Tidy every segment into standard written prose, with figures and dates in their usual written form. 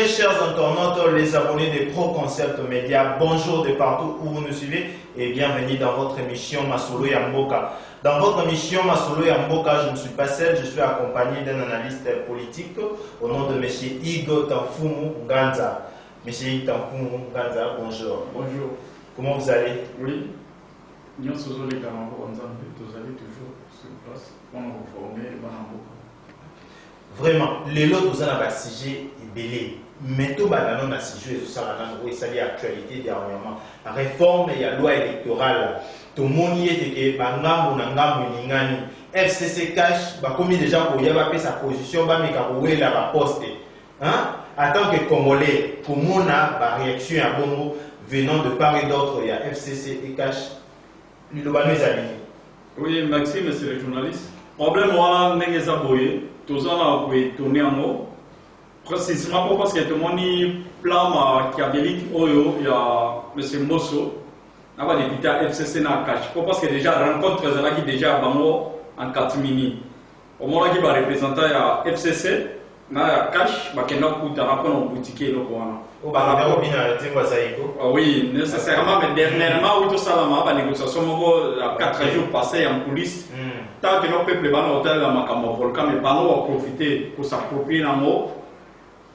Très chers internautes, les abonnés des Pro Concept Média, bonjour de partout où vous nous suivez et bienvenue dans votre émission Masolo Yamboka. Dans votre émission Masolo Yamboka, je ne suis pas seul, je suis accompagné d'un analyste politique au nom de M. Igor Tanfumu Nganza. M. Tanfumu Nganza, bonjour. Bonjour. Comment vous allez? Oui. Nous sommes les camarades, vous allez toujours sur place pour nous former. Vraiment, les lots vous en avez sujet belé. Mais tout le monde a sujet sur ça, c'est l'actualité dernièrement. La réforme et la loi électorale, tout le monde y est que Bangambo Nangambo Ningani, FCC cash, comme déjà pour y avoir sa position, mais quand la poste. En tant que Congolais, comment on a la réaction à Bongo venant de part et d'autre, il y a FCC et cash, le oui, Maxime, c'est le journaliste. Problème, moi, n'est pas boyé. Tout ça, on peut tourner en haut. Précisément parce que tout le monde plan qui a béni, il y a M. Mosso, il y a député FCC dans le cash. Parce que déjà, rencontre qui déjà en 4 minutes. Au moment où il va représenter la FCC, dans le cash, il y a un boutique. Oui, nécessairement, mais dernièrement, où tout ça, la négociation, 4 jours passés en coulisses. Tant que le peuple va noter la volcan, mais pas nous profiter pour s'approprier dans le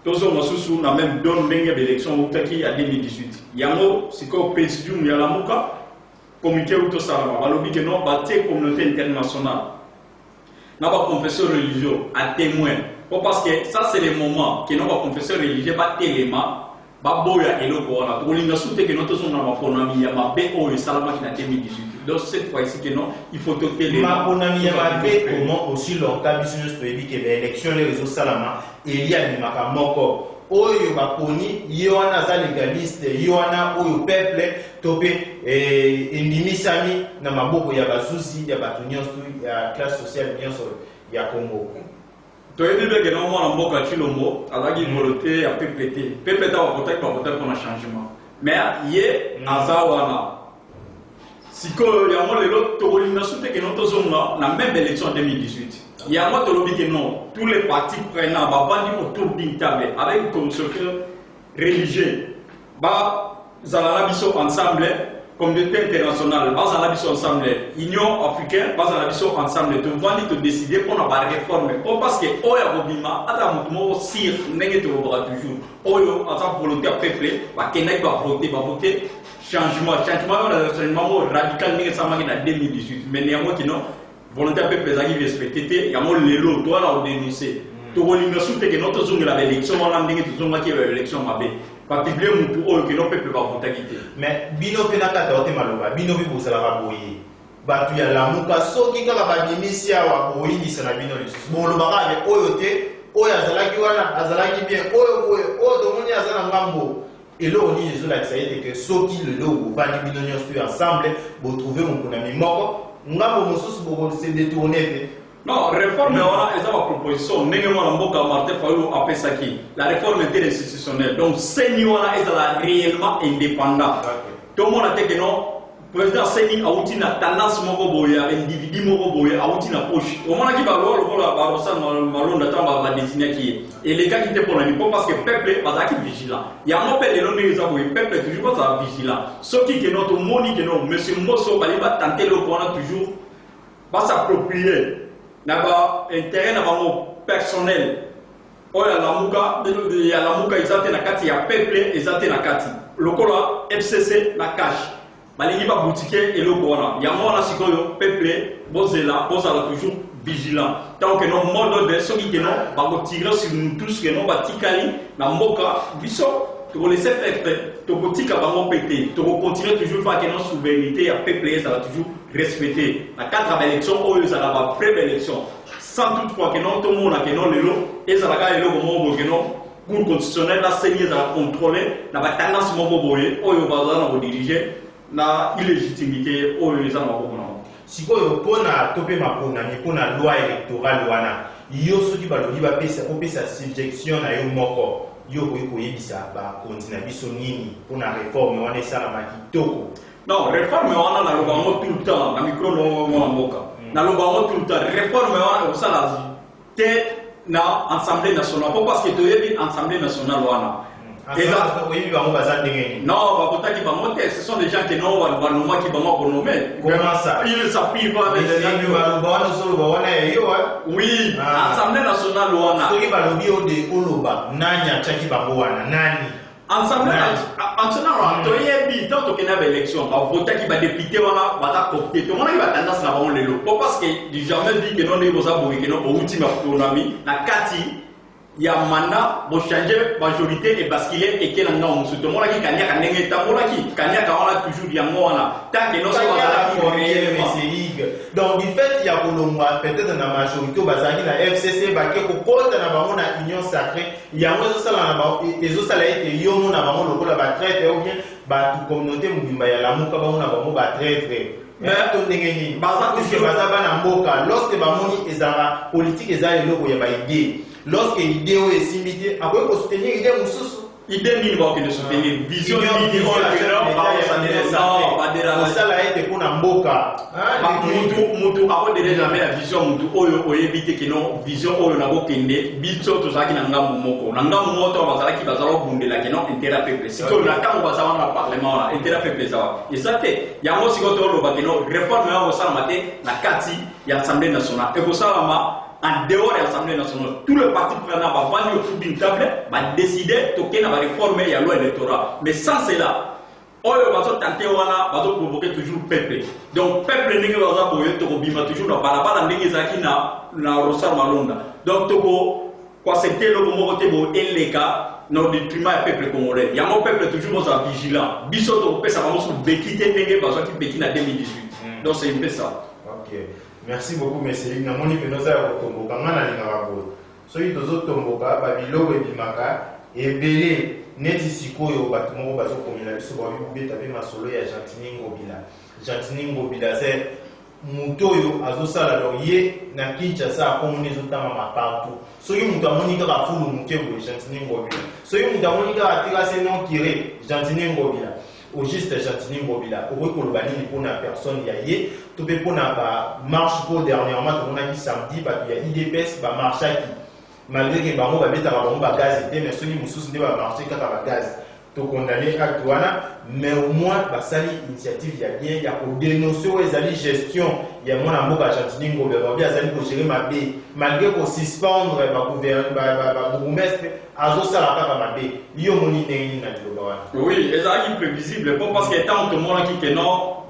tous on a même donné une élection au Taki à 2018. Il y a un c'est quoi président il y a la Mouka comité ou tout ça là. Alors que non bâtir communauté internationale. N'a pas confesseur religieux à témoin. Parce que ça c'est le moment que non pas confesseur religieux pas téléma. Baboya et le Corona. Pour l'innocente que nous sommes dans ma fonamie, ma BO et Salama qui n'a 2018. Donc cette fois-ci que non, il faut toquer les. Ma fonamie, ma BO, comment aussi longtemps, je suis dit que l'élection des réseaux Salama, il y a des makamoko. Oyo bakoni, yona za légaliste, yona oyo peuple, topé et ndimisami na maboko ya bazuzi, ya batunyostu, ya classe sociale nyonso ya Congo. Tu as dit que non, moi, on a Chilombo, à la volonté à PPT. PPT va voter pour un changement. Mais hier, à Zawana, si il y a un autre, que nous la même élection en 2018. Il y a un autre que non, tous les partis prenants, autour d'une table avec comme secret religieux. Ils ont ensemble. Communauté internationale, base à la mission ensemble, Union africaine, base à la mission ensemble, tu vas te décider pour la réforme. Parce que Oya Bobima, à la mouvement sire, n'est pas toujours. Oyo, à sa volonté à peuple, va voter changement radical, n'est pas en 2018. Mais néanmoins, qui non, volonté à peuple, ils respectent, il y a un lélo, toi là, on dénoncer. Tu vois, l'innovation, c'est que notre zone de l'élection, on a dit que tu as l'élection, particulièrement pour eux qui n'ont pas pu voter. Mais bino penaka taote maloba bino bi bosala baboye batu ya lamuka soki kaka badimisia wa boyi disana bino lisusu bon lobaka avec oyo te oyo azalaki wana azalaki bien oyo tomoni azala ngambo eloko nini ezolakisa ete ke soki lelo bovandi bino nyonso ensemble botrouve mokunami moko ngambo mosusu bokose détourne te. Non, réforme, on a une proposition. La réforme interinstitutionnelle. Donc, Seni, on a réellement indépendant. Tout le monde a dit que non, le président Seni a eu une tendance, individu, a eu une poche. Au moment où il va désigner qui est. Et les gars qui étaient pour l'année, parce que le peuple est vigilant. Il y a un peu de l'homme le peuple est toujours pas vigilant. Ceux qui sont notre monde, M. Mosso, il va tenter le pouvoir toujours, va s'approprier. Naba intérêt na bango personnel oya la muka izate na kati ya peuple izate na kati lokola FCC na cash balingi ba boutique et le corona ya mona sikoyo peuple bozela toujours vigilant tant que non mode de ceux qui non ba go tirer sur nous tous que non ba tikali na mboka biso to laisser faire to botika bango pété to continuer toujours faire que non souveraineté à peuple ça va toujours respecter la 4 élections où ils allaient avoir vraie élection sans toutefois que non tout le monde a que non le lot et ça va gagner le moment que non cour constitutionnel la CENI va contrôler la tendance mobo boye où ils vont diriger la illégitimité où ils vont avoir si quoi pona topé ma pona ni pona loi électorale wana yo soki balobi ba pesa ko pesa subjection na yo moko yo ko yebisa ba kontina biso nini pona réforme wana sala makitoko. Non, réforme on a tout le temps, na micro no mboka. Na lobango tout le temps, réforme on ça la te na Assemblée nationale. Pourquoi? Parce que tu as vu l'Assemblée nationale. Non, ce sont des gens qui n'ont pas qui vont nommer. Comment ça? Ils s'appuient pas avec les oui, Assemblée nationale. Ensemble, tu as tant que tu élection, voter qui va député, va copter. Tout le monde va tendance à avoir le lot. Parce que jamais dit que non, il va avoir une ultime autonomie. La Kati, il y a mandat pour changer majorité et basculer et qu'il y a un nom. Tout le monde qui gagne, toujours bien tant que non, donc, du fait, il y a peut-être dans la majorité, la FCC, la Union sacrée, il y a des autres salaires qui ont la traite, ou bien la communauté, la traite. Lorsque la politique est idée, lorsque l'idée est similée, après, il faut soutenir l'idée idée ni qui de soutenir vision ni ça l'a été pour Namboka mutu après déjà jamais la vision mutu oyo oyebite que non vision oyo na bokende bitso to zaki na ngambo moko to bazala ki bazala bundela que non intérêt peuple si to na tango bazala na parlement na intérêt peuple zawa et ça te ya mo siko to lo ba que non réforme ya osala mate na kati ya assemblée nationale et ko sala ma en dehors de l'Assemblée nationale, tous les partis prenants vont venir autour d'une table, vont décider de réformer la loi électorale. Mais sans cela, on va tenter de provoquer toujours le peuple. Donc, le peuple n'est pas toujours dans la balade na Rosar Malonda. Donc, c'était le moment où il y a notre détriment du peuple congolais. Il y a un peuple toujours vigilant. Bissot, ça va se béquiter, qui en 2018. Donc, c'est un peu ça. Ok. Merci beaucoup, monsieur. Nous avons dit que nous avons tomboka. Nous avons dit que nous avons tomboka. Babiloko et Bimaka. Et belé. Neti sikoyo batumo bazo komila biso ba bibeta pe masolo ya Gentini Ngobila. Gentini Ngobila c'est mutoyo azosala donc ye na Kinshasa akomoni zotama mapartout. Soki muto amoni ka fulu mukebo Gentini Ngobila. Soki muto amoni ka atira se non tiré Gentini Ngobila. Au juste Gentini Ngobila. Au koloba nini pona personne ya ye. To pe pona ba marche pour dernièrement to mona ki samedi ba ya IDPS ba marche ki. Malgré que bango babeta ba gaz était mais soki mususu nde ba marché kaka ba gaz to condamner acte wana mais au moins ba sali initiative ya bien ya ko dénoncer les ali gestion ya mona mboka Gentini Ngobila ba bien sali ko gérer mabe malgré ko suspendre ba gouvernement ba bourgmestre azo sala kaka mabe yo moni ndenge na diloba wana. Oui, ezali prévisible parce que tant tout le monde qui que non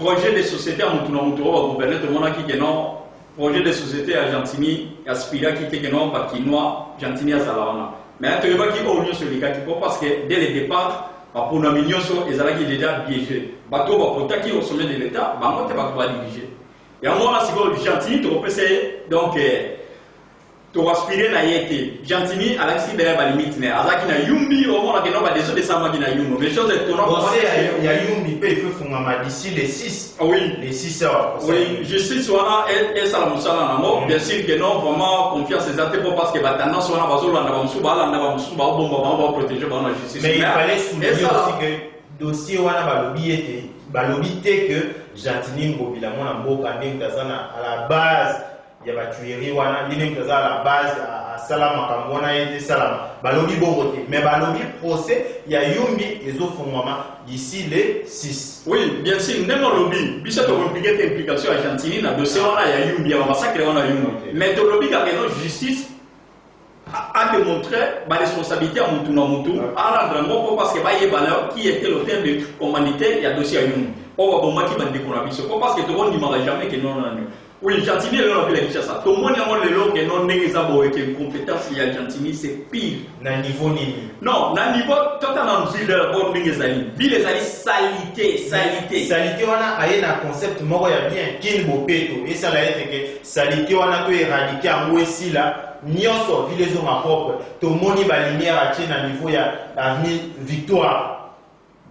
projet de société en tout le monde gouverner tout le monde qui que non projet de société à Gentini, Aspira qui était non par Kinois, Gentini à Salawana. Mais tu vois qui est sur les cas qui parce que dès le départ, pour nos millions sur les alliés déjà piégés. Bateau va pour qui au sommet de l'État, on ne va pas diriger. Et à moi, si vous Gentini, tu peux essayer donc tu aspirer na yete. Gentini, à l'axi de la limite, mais Azaki na Yumbi, au moins, on a des autres décembre qui na Yumbi. Les choses sont tournées. Il y a Yumbi, il faut faire d'ici les 6. Oui. Les 6 heures. Oui, je sais soit et ça la moussala na bien sûr que non, vraiment confiance ces actes parce que la tendance on a besoin on va protéger la justice. Mais il fallait souligner aussi que dossier on a balobi que Gentini Ngobila mon mboka ndenge à la base il y a tuerie wana ndenge à la base à salama kamona été salama balobi bongote mais balobi procès il y a Yumbi et Zofongwama d'ici les 6. Oui, bien sûr, nous avons lobby. Bisa to compliquer implication à Gentini na dossier wana ya Yumbi ya massacre wana Yumbi. Mais to lobby ka que justice a démontré ma responsabilité à Moutou na Moutou à rendre moko parce que ba yebala qui était l'auteur de commandité il y a dossier à Yumbi. On va bomba qui va décourager parce que tout le monde n'imagine jamais que non non. Oui, Gentini est là, ça. Tout le monde a le lot que non négociable avec une compétence il y a Gentini, c'est pire. Na niveau ni. Non, na niveau totalement ville de la bonne négociable. Ville les alliés salité. Salité on a un concept moko ya bien kin bopeto et ça l'a été que salité on a peut éradiquer en ouest là. Nyonso ville zo ma propre. Tout le monde va lumière à na niveau ya avenue Victoire.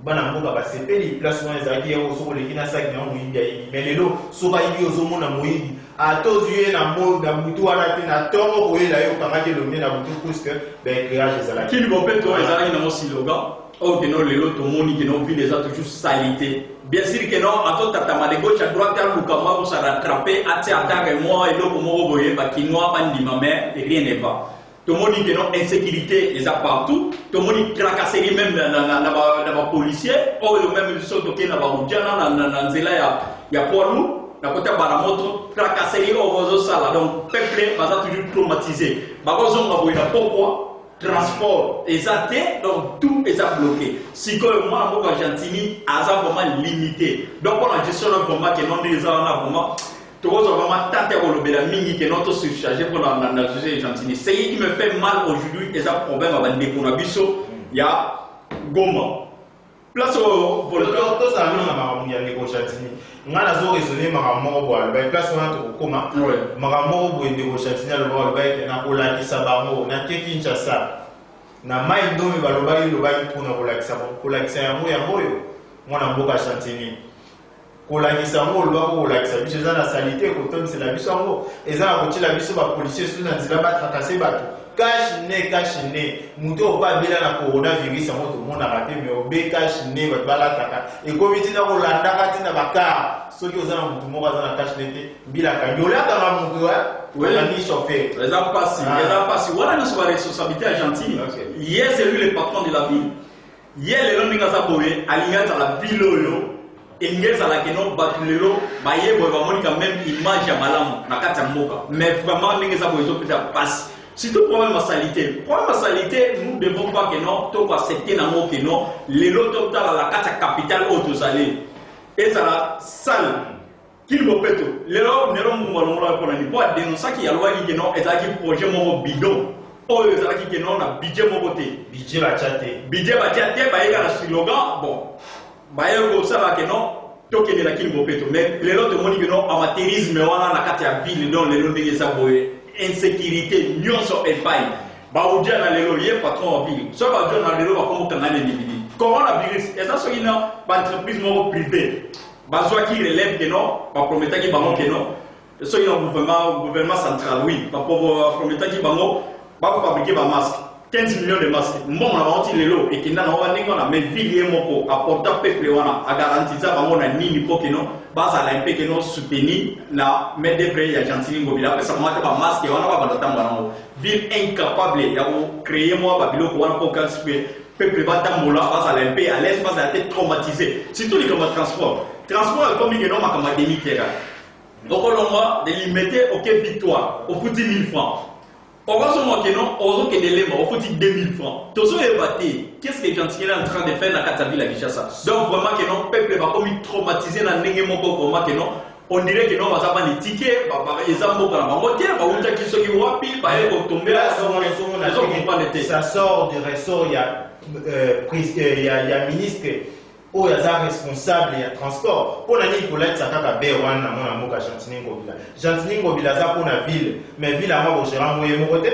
Bana mboka ba sepeli place wana ezaki yango soko leki na saki na moyibi ya ibi mais lelo soka ibi ozomona moyibi atozuye na mbo na butu wana te na tongo koyela yo kangaki lombe na butu puisque ben éclairage ezalaki kini bopeto ezalaki na mo slogan o que non lelo tomoni que non ville eza toujours salité bien sûr que non, à tout tatama de gauche à droite, à Lukama, vous s'est rattrapé, à Tiatar et moi, et l'autre, comment vous voyez, Bakinois, Bandimamé, et rien n'est pas. Tout le monde dit que non, insécurité, ils ont partout. Tout le monde dit cracasserie même dans les policiers. Ou même les autres qui sont dans il y a pour nous. La côté Baramoto, cracasserie, au ça là. Donc, peuple, va toujours traumatisé. Pourquoi? Transport, exacté, donc tout est bloqué. Si que moi, en Argentine, a vraiment limité. Donc, on a gestion vraiment que non, les gens vraiment. Tu vois vraiment tant de la mini qui est notre surchargé pour la société argentine. C'est ce qui me fait mal aujourd'hui, et ça problème avec des Konabiso, il y a Goma. Place au volcan. Tout ça, nous avons des Argentine. On a raisonné, Maramoro, le place où on a comment Maramoro et des Argentine, le bail, on a la Sabamo, on a Kinshasa. Na mai ndomi balobali lobali pour na kolakisa yango moi na mboka Argentine. Kolakisa ngo lobako kolakisa biso eza na salité kotomisa la biso yango eza na kotila biso ba policier sous na nzela batrakase bato cache ne muto obabila na coronavirus yango to mona raté mais obe cache ne bato balataka ekomi tina kolandaka tina bakar soki oza na mutu moko aza na cache ne te mbilaka nyolaka na mutu ni chauffeur les impasses voilà notre responsabilité argentine hier c'est lui le patron de la ville hier les londinga zaboye alingata la ville oyo Engels à la kenon batulelo baye boy ba monika même image ya malamu na kati ya mboka mais vraiment ndenge za boy zo peut-être passe surtout problème de salité nous devons pas que non to ko accepter na mo que non les loto dans la carte capitale autosalé et ça la salle qu'il mo peto les lots ne rom mo la pour ni pour dénoncer qui a loi qui non et ça qui projet mo bidon oh ça qui que non na budget mo côté budget ba chaté ba yega na slogan bon baye ko sala que non tokende na kili mopeto mais les autres moni que non amateurisme wana na kati ya ville donc les ndenge za boye insécurité nyonso epai ba udia na lelo ye patron wa ville so ba udia na lelo ba komo kangana individu coronavirus eza so ina ba entreprise mo privé ba zo qui relève que non ba prometa ki bango que non so ina gouvernement central oui ba prometa ki bango ba fabriquer ba masque 15 millions de masques. Bon, on a vendu les lots et qui n'a pas de mais ville moko apporta peuple wana a garantir ça bango na nini pour que non base à l'imp que non soutenir na mais de vrai Argentine ngobila après ça maka ba masque wana ba bandata mwana ville incapable ya créer moi ba biloko wana pour que peuple va tambola base à l'imp à l'aise base à être traumatisé surtout les comme transport comme que non makama demi terrain donc on va de limiter aucune victoire au 10 000 francs. On va se moquer non, on va se l'élément, on faut dire 2000 francs. Tout ça est battu. Qu'est-ce que Gentil est en train de faire dans Katavi la Kinshasa? Donc vraiment que non, peuple va comme traumatisé dans n'engagé mon comment que non, on dirait que non, on va avoir des tickets, les amours dans la moitié, on va dire qu'ils sont qui wapi, bah ils vont tomber là, ça sort du ressort, il y a ministre. Oh, il y a responsable, il y a transport. Pour l'année, il faut l'être, ça va faire un an, mon amour, Argentine Ngobila. Argentine Ngobila, ça pour la ville. Mais ville, à moi, je vais envoyer mon côté.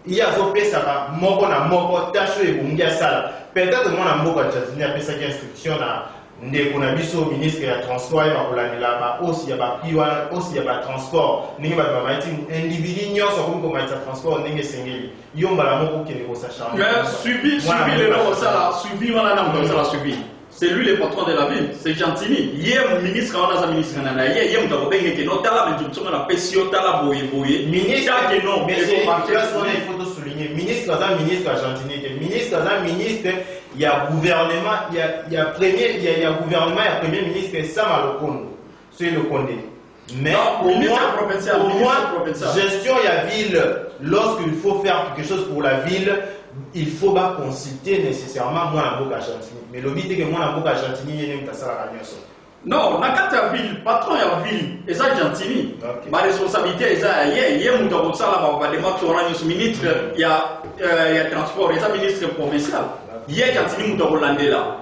Il y a un peu ça va, mon bon amour, tâche et bon, il y a ça. Peut-être mon amour, Argentine, a fait ça qui instruction là. Ndé qu'on a vu au ministre de transport, il va pour l'année là-bas. Aussi, il y a pas privé, aussi, il y a pas transport. N'est pas de ma individu, n'y a pas comme comment ça transport, n'est pas single. Yom balamoko qui est au sachant. Mais suivi le nom, ça, suivi, on a un ça, suivi. C'est lui le patron de la ville, c'est Gentini. Hier, le ministre, on a un ministre, hier, on a dit que non, t'as la même chose, on a pécio, t'as la boye. Ministre, mais c'est il faut souligner. Ministre, c'est un ministre Argentine. Ministre, c'est un ministre, il y a gouvernement, il y a premier ministre, c'est Samalokono. C'est le Condé. Mais au moins, gestion, il y a ville, lorsqu'il faut faire quelque chose pour la ville, il faut pas consulter nécessairement moi la boca Argentine. Mais le but est que moi la boca Argentine, il y a une tasse à la non, na kati ya ville, patron ya ville, eza Argentine. Ma responsabilité eza hier muta ko sala ba démarche on a ministre il y a transport, eza ministre provincial. Hier Argentine muta ko landela.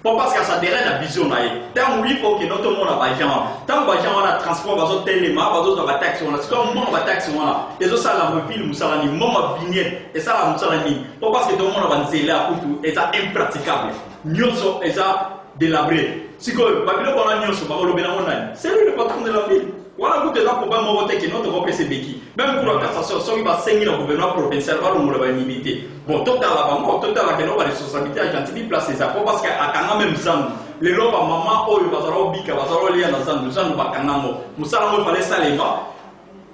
Pour parce que ça dérange la vision là. Tant il faut que notre monde a gens. Tant que gens on a transport, bazo téléma, bazo dans la taxe on a. C'est comme on va taxe on a. Et ça la ville musala ni mama vignette et ça la musala ni. Pour parce que tout le monde va nzela pour tout et ça impraticable. Nyonso et ça délabré. Si que Babylone on a nyonso ba olobena monani. C'est lui le patron de la ville. Voilà vous déjà pour pas me voter que notre groupe c'est Beki. Même pour la cassation, ça il va saigner le gouvernement provincial va le limiter. Bon, tout à la banque, tout à la que nos responsabilités argentines place ça parce qu'à quand même ça les lois maman oh il va falloir bika va falloir lier dans zandu zandu bakanamo musala mo fallait salema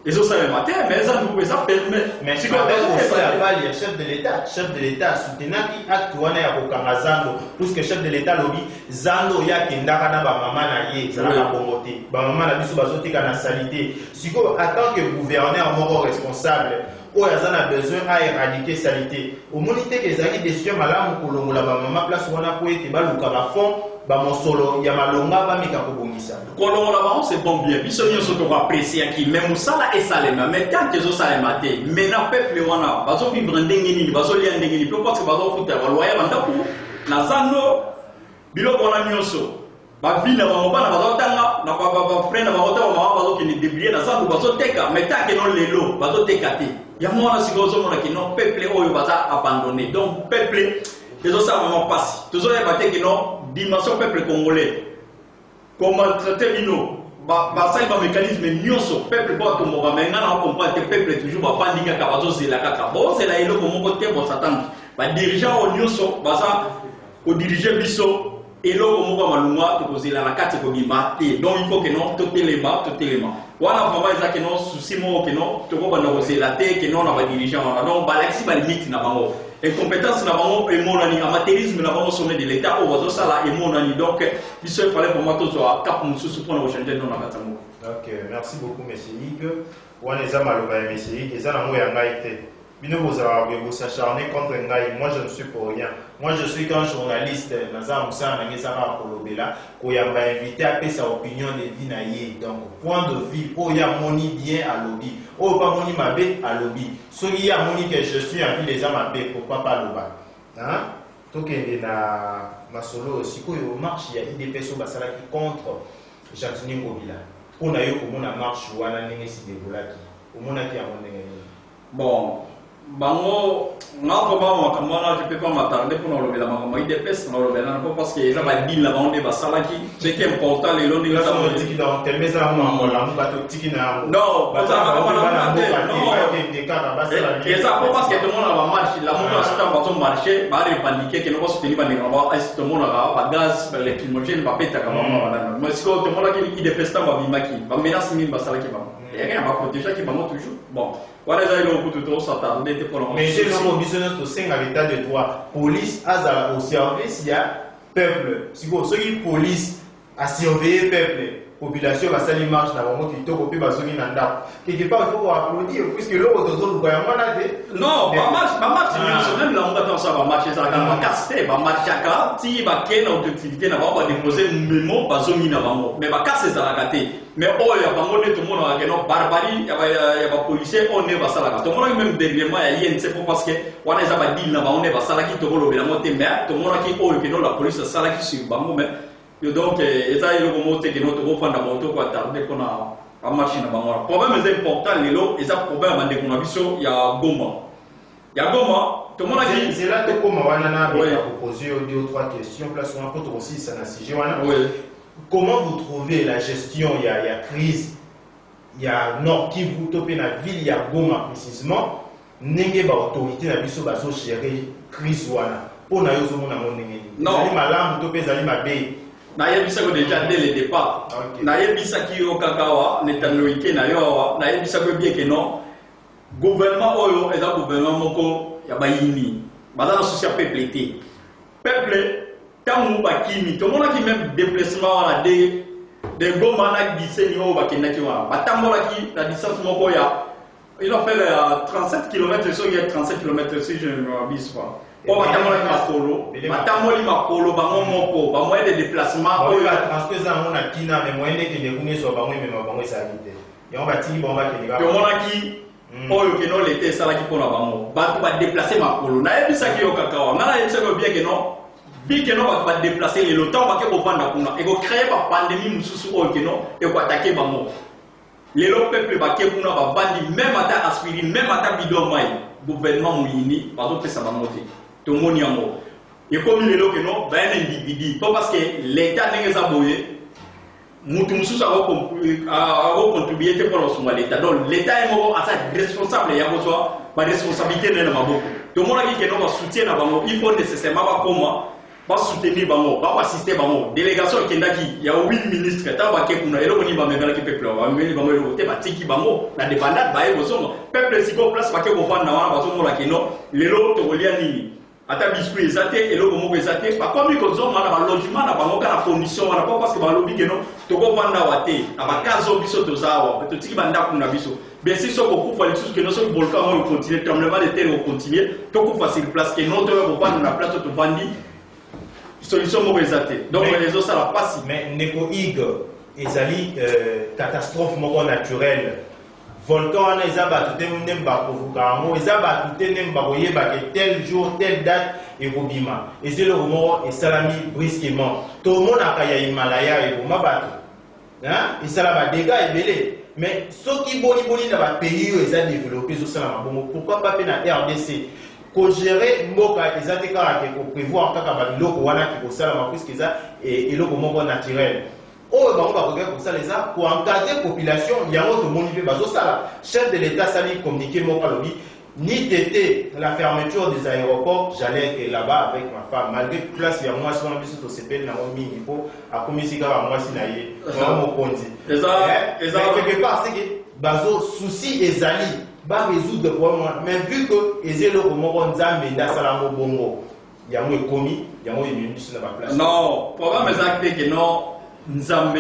les autres savaient matin mais zandu pouvait ça permet mais si quand même aussi à Bali chef de l'état soutenant qui acte wana ya kokanga zando plus que chef de l'état lobby zando ya kendaka na ba maman na ye zala na bongoté ba maman na biso bazotika na salité siko en tant que gouverneur moko responsable où ils ont besoin à éradiquer salité. Au monité que les amis décision malamu kolongola ba mama place wana ko ete baluka ba fond ba mosolo ya malonga ba mika kobongisa. Kolongola ba c'est bon bien. Biso nyonso to apprécier qui même musala et salema mais tant que zo salema te mais na peuple wana bazo vivre ndenge nini bazo lia ndenge nini parce que bazo futa ba loyer bandaku na zando biloko wana nyonso ba vina ba mobana bazo tanga na ba frère na ba hota ba mama bazo ki ni déblier na zando bazo teka mais tant que non lelo bazo teka te. Il y a moins de choses qui n'ont peuple ou abandonné. Donc, peuple, les autres ça vraiment passé. Tous les bâtiments qui n'ont dimension peuple congolais. Comment traiter l'ino? Ça y va mécanisme nyonso peuple pas tout monde. Maintenant, on comprend que peuple toujours va pas dire qu'à c'est la cata. Bon, c'est là il faut mon côté bon s'attendre. Les dirigeants au nyonso, ça, au diriger biso. Et là, on va malunga to poser la carte ko bimate. Donc il faut que non tout élément. Voilà vraiment ça que non souci mo que non to ko banda poser la tête que non na ba dirigeant. Donc balaxi ba limite na bango. Incompétence na bango et monani amateurisme na bango sommet de l'état au bazo sala et monani. Donc il se fallait pour moi to so cap mususu pour na changer non na katango. OK, merci beaucoup monsieur Yves. Wana za maloba ya monsieur Yves, eza na mo ya ngai te. Vous s'acharner contre Ngaï. Moi, je ne suis pour rien. Moi, je suis qu'un journaliste. Nazar Moussa Nangesara Kolobela, qui m'a invité à faire sa opinion de Vinaye. Donc, point de vue, oh, il y a moni bien à lobby. Oh, pas moni ma bête à lobby. So, il y a moni que je suis en vie les âmes à paix pour papa loba. Hein? Donc, il y a ma solo. Si vous marche, il y a IDP sur Basala qui contre Jacqueline Mobila. Pour n'a eu comme on marche ou on a n'engagé si des volaki. Au monde qui a mon bon. Bango, je peux pas m'attarder pour nous la maman. Il dépêche nous le parce que ça va dire la bande va salaki. C'est qui est important les longs de la tiki dans tel maison on la bateau tiki na. Non, ça va pas et ça parce que tout le monde va marcher. La moto va pas marcher, va revendiquer que nous va soutenir pas les est tout le monde va gaz les lacrymogènes va péter comme moi. Mais si tout le monde qui dépêche va bimaki, va menacer min va salaki va. Et rien va protéger qui va toujours. Bon. Voilà, ça, il y a beaucoup de temps, ça t'a donné pour mais j'ai le business au sein de l'état de droit. Police a au service, il y a peuple. Si vous avez police à surveiller peuple, population va salir marche dans le moment qui est au pays, quelque part, il faut applaudir, puisque l'autre, non, pas marche, même là, on va ça va marcher, ça va casser, va marcher à cas, si va qu'il y a une autorité, on va déposer un mémo, va zoner avant, mais va casser ça la gâter. Mais oh, il y a pas tout le monde a une barbarie, il y a pas policier, on est va ça la gâter. Tout le monde même dernièrement, il y a une c'est parce que on est pas dit là, on est va ça la qui te roule la montée, mais tout le monde qui oh, que non la police ça la qui sur bango mais donc et ça il y a le moment que notre groupe de moto quoi tarder qu'on a marché na bango. Problème est important les lots et ça problème à qu'on a vu il y a Goma. Il y a Goma, tout le monde a dit c'est là que comme on a proposé deux ou trois questions place on peut aussi ça na sujet oui. Comment vous trouvez la gestion? Il y a crise, il y a Nord Kivu, topé la ville, il y a Goma précisément. N'engé ba autorité na biso baso gérer crise wana. Pour na yo zo mona monenge. Non, malam topé zali mabe. Na yebisa ko déjà dès le départ. Na yebisa ki yo kakawa, netanoike na yo wa, na yebisa ko bien que non. Gouvernement oyo eza gouvernement moko ya bayini. Baza na souci peuple té. Peuple tant bakimi to mona ki même déplacement wala de Goma na diseni o bakenda ki wala batambola ki la distance moko ya il a fait 37 km so il y a 37 km si je ne m'abuse pas o batambola ki makolo batambola makolo bango moko ba moyen de déplacement o ya transfert za mona kina mais moyen de que ngune so bango mais bango ça vite ya ba ti bomba ke to mona ki oyo ke no l'été ça la ki pona bango ba déplacer makolo na yebisa ki yo kakawa na yebisa ko bien que non puis que non va déplacer les lotants va que vendre kuna et go créer ba pandémie mususu o que non et ko attaquer bango les lo peuple va que kuna va bandi même ata aspirine même ata bidon mai gouvernement muyini va donc ça va monter to moni yango et comme les lo que non va un individu pas parce que l'état n'est pas boyé mutu mususu a contribuer pour l'état donc l'état est moko à sa responsable ya ko ba responsabilité na maboko to mona ki que non va soutien na bango il faut nécessairement ba comment va soutenir bango, va assister bango. Délégation kendaki, il y a 8 ministres, tant va que kuna elo koni ba mebela ki peuple, va mebeli bango elo te ba tiki bango, la dépendance ba ebo songo. Peuple siko place ba ke ko fanda wana ba songo la keno, lelo to kolia nini. Ata biscuit ezate elo ko moko ezate, ba komi ko zonga na ba logement na bango kana condition wana pas parce que ba lobi keno to ko fanda wate, na ba kazo biso to zawa, to tiki banda kuna biso. Bien sûr, ce qu'on fait, c'est que nous sommes volcans, on continue, le tremblement de terre, on continue, tout qu'on fasse une place, que nous, on va prendre la place, on va vendre, solution mauvaise athée. Donc, les autres, ça va passer. Mais, Neko Ig, ezali catastrophe naturelle. Volcan, ils ont battu, ils ont battu, tel jour, telle date, et Robima. Et c'est le rumor, et Salami brusquement. Tout le monde a fait Himalaya, et Robima battu. Et ça va dégâts et belé. Mais ceux qui boni dans le pays où ils ont développé, pourquoi pas dans la RDC? Pour gérer Mboka, ils ont des caractères pour prévoir que l'eau qui est salama, puisqu'ils ont et l'eau naturel. Oh, on va regarder pour ça les gens pour encadrer la population. Il y a un autre monde qui va chef de l'État, ça lui communiquer mon lobby. Ni tété la fermeture des aéroports, j'allais être là-bas avec ma femme. Malgré que place, il y a moi, si on a vu ce CPL, il faut à commissaire à moi, si naïe, moi, mon conti. Mais quelque part, c'est que bazo souci et zali va résoudre le problème. Mais vu que les élèves au moment Nzambe da salamo bongo, il y a un commis, il y a un ministre sur la place. Non, programme exact que non Nzambe.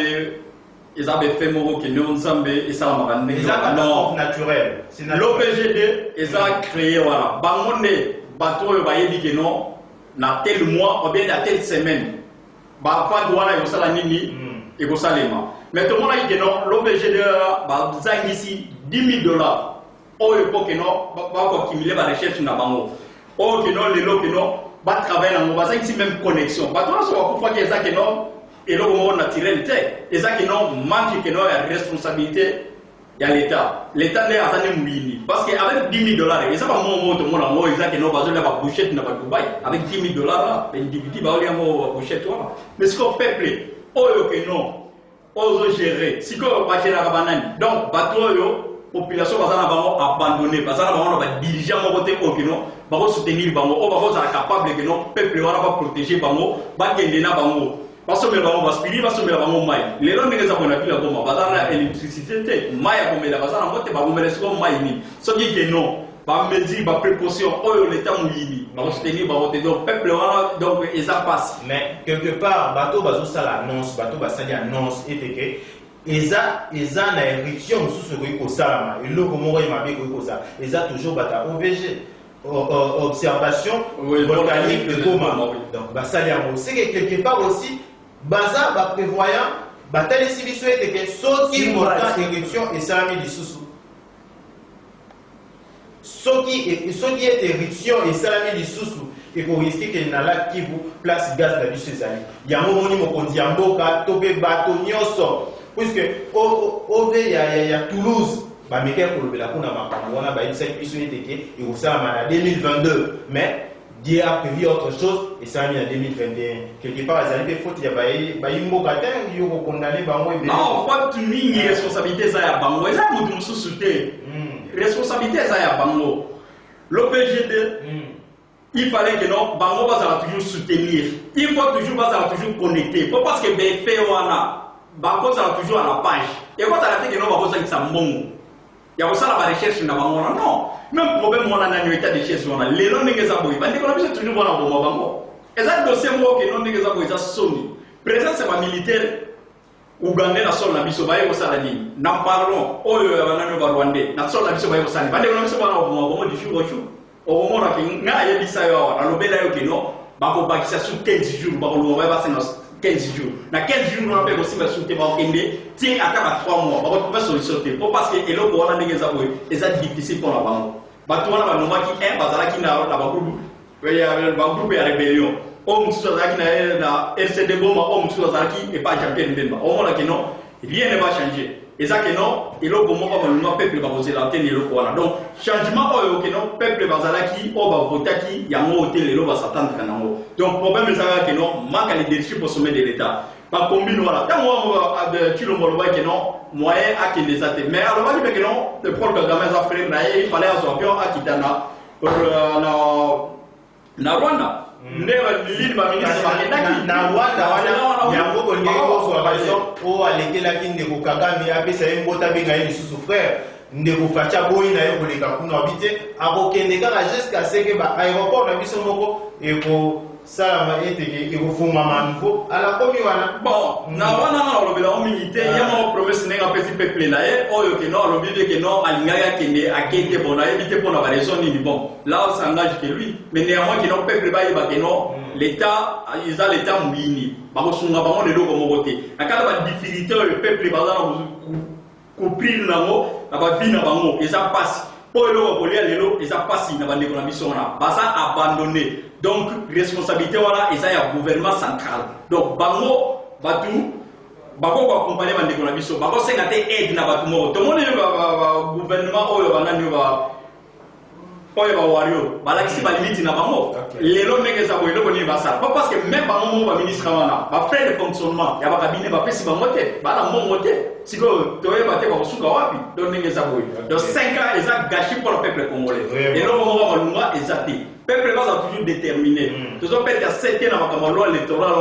Ils avaient fait mon que nous Nzambe et ça m'a ramené. Non, naturel. L'OPGD, ils ont créé voilà. Bangonde, bateau, ils dit que non, na tel mois ou bien na telle semaine. Bah, pas de voilà, ils ont la nini et vous salez moi. Mais tout le monde a dit que non, l'OPGD, bah, vous avez ici $10,000. Oh, il faut que non, va accumuler la recherche sur la bango. Oh, que non, les lots que non, va travailler dans mon bassin ici même connexion. Bah, tout le monde se voit pour qu'ils aient que non. Et là, on a tiré le texte. Et ça qui n'ont manqué que non, il y a responsabilité, il y a l'État. L'État n'est pas en train parce qu'avec $10,000, et ça va mon tout le monde en haut, ils ont que non, parce que la bouchette n'a pas de Dubaï. Avec $10,000, l'individu va aller en bouchette. Mais ce qu'on fait, oh, que non, on gérer. Si on va gérer la banane, donc, bateau, population va abandonner, parce que on va diriger mon côté, oh, que non, va soutenir, on va être capable que non, peuple va protéger, va gagner, parce que on va spiri parce que on va mai les gens ne savent pas la bombe bazar la électricité mai a comme la bazar monte ba bombe les comme mai ni ce qui est non ba mesure ba précaution oh l'état mouini ba soutenir ba voter donc peuple donc et ça passe. Mais quelque part bateau bazo ça l'annonce bateau ba ça annonce et que eza na éruption sous ce ko salama et le comment il m'a bien ko ça eza toujours bata OVG observation volcanique de Goma. Donc bah ça c'est que quelque part aussi Baza va prévoyant, bataille civile souhaite que ceux qui vont en éruption et ça mis du sous. Ceux qui est éruption et ça mis du sous et pour risquer qu'il y a là qui vous place gaz dans ces années. Il y a un moment où on dit Amboka, Tobé, Bato, Nyoso, puisque il y a Toulouse. Bah mais quel pour le Belakuna on a bah une seule mission et au ça en 2022 mais Dieu a prévu autre chose et ça a mis en 2021. Quelque part, il faut qu'il y ait un mot matin, il y a condamné Bango et non, pas de ligne responsabilité ça à Bango. Et ça, nous sous-soutenons. Responsabilité ça à Bango. L'OPGD, il fallait que non, Bango va toujours soutenir. Il faut toujours connecter. Pas parce que BFP ou Bango va toujours à la page. Et quand on a dit que non, Bango ça c'est bon. Il y a aussi la recherche dans Bango. Non. Même problème, on a un état de recherche. Les gens ne savent pas. Parce que nous toujours voir dans Bango. Et ça, le dossier, qui non ne savent pas, c'est Sony. Présence militaire, Ougandais, la sol, la biso, baye, ça la dit. N'en parlons, oh, on a Rwandais, la sol, la biso, baye, ça la dit. Parce que nous sommes au moment du jour au jour. Au moment où on a dit ça, on a l'obéla, ok, non, Bango, ça sous 15 jours, Bango, on va passer 15 jours. Dans 15 jours, on a aussi soutenir Bango, tiens, à 3 mois, on va trouver solution. Parce que et là, on a des gens, et ça difficile pour la Bango. Bato wana banoma ki bazalaki na bagroupe ya rébellion o mususu azalaki na RCD Goma o mususu azalaki et pas champion Mbemba omona que non rien ne va changer et ça que non eloko moko balunga peuple bakozela te eloko wana donc changement oyo que non peuple bazalaki o bavotaki yango te lelo basatandaka nango donc problème ezalaka que non manque de leadership au sommet de l'État ba combine voilà tant moi tu le moloba que non moyen à qui les athées mais alors on dit que non le problème de Gamesa frère il fallait un avion à Kitana na Rwanda l'île va ministre na Rwanda wana yango kolingi kozwa par exemple o alekelaki ndeko Kagame apesa ye mbota benga ye lisusu frère ndeko facha boyi na ye koleka kuna obi te akokende kaka jusqu'à ce que ba aéroport na biso moko salama ete ekofungama nouveau ala komi wana bon na wana na olobela o militaire ya mo promesse nenga pesi peuple na ye oyo ke no alobi de ke no alingaka kende akete bon na éviter pour la raison ni bon là on s'engage que lui mais néanmoins que no peuple ba yeba ke no l'état ils a l'état mwini ba ko sunga ba mo lelo ko mo bote akala ba difficulté le peuple ba za ko prix na mo na ba vie na bango eza passe pour le kolia lelo eza passe na ba ndeko na biso na ba za abandonner. Donc, responsabilité, voilà, et ça, il y a un gouvernement central. Donc, bango, batu, bango va accompagner les gens, bango c'est une aide na batu moro. Tout le monde est le gouvernement, oh, il va wario, bah là, ici, bah limite na bango. Les lois n'est que ça, ils le connaissent ça. Pas parce que même bango, bah ministre wana, bah faire le fonctionnement, il y a pas cabinet, bah faire si bah monter, bah là, mon monter. Si que tu es battu par Souka Wapi, donc n'est que ça. Donc 5 ans, ils ont gâché pour le peuple congolais. Et là, on va voir ils ont dit. Le peuple va toujours déterminé. Tout ça peut être 7 ans dans la loi électorale,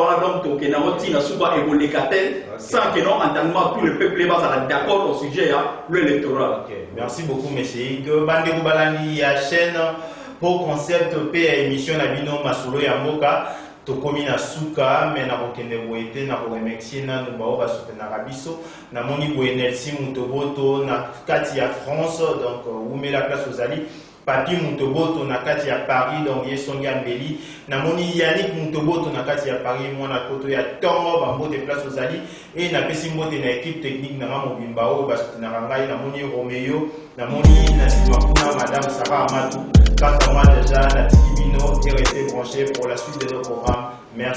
donc que na souba évolucatel sans que non entendement tout le peuple va être d'accord au sujet de l'électoral. Merci beaucoup monsieur. Que bande Balani ya chaîne pour concept P émission na bino masolo ya mboka to komi na suka mais na kokende boete na ko remercier na bao ba soutenir biso na moni bo Nelsi Mutoboto na kati ya France donc où met la place aux alliés. Papi Mutoboto na kati ya Paris donc Yesongi Ambeli na moni Yannick Mutoboto na kati ya Paris moi na koto ya Tongo bambo de place aux alliés et na pesi mbote na équipe technique na mobimba o ba soutenir ngai na moni Romeo na moni na Simakuna madame Sarah Amadou quant à moi déjà na Tikibino et restez branchés pour la suite de nos programmes.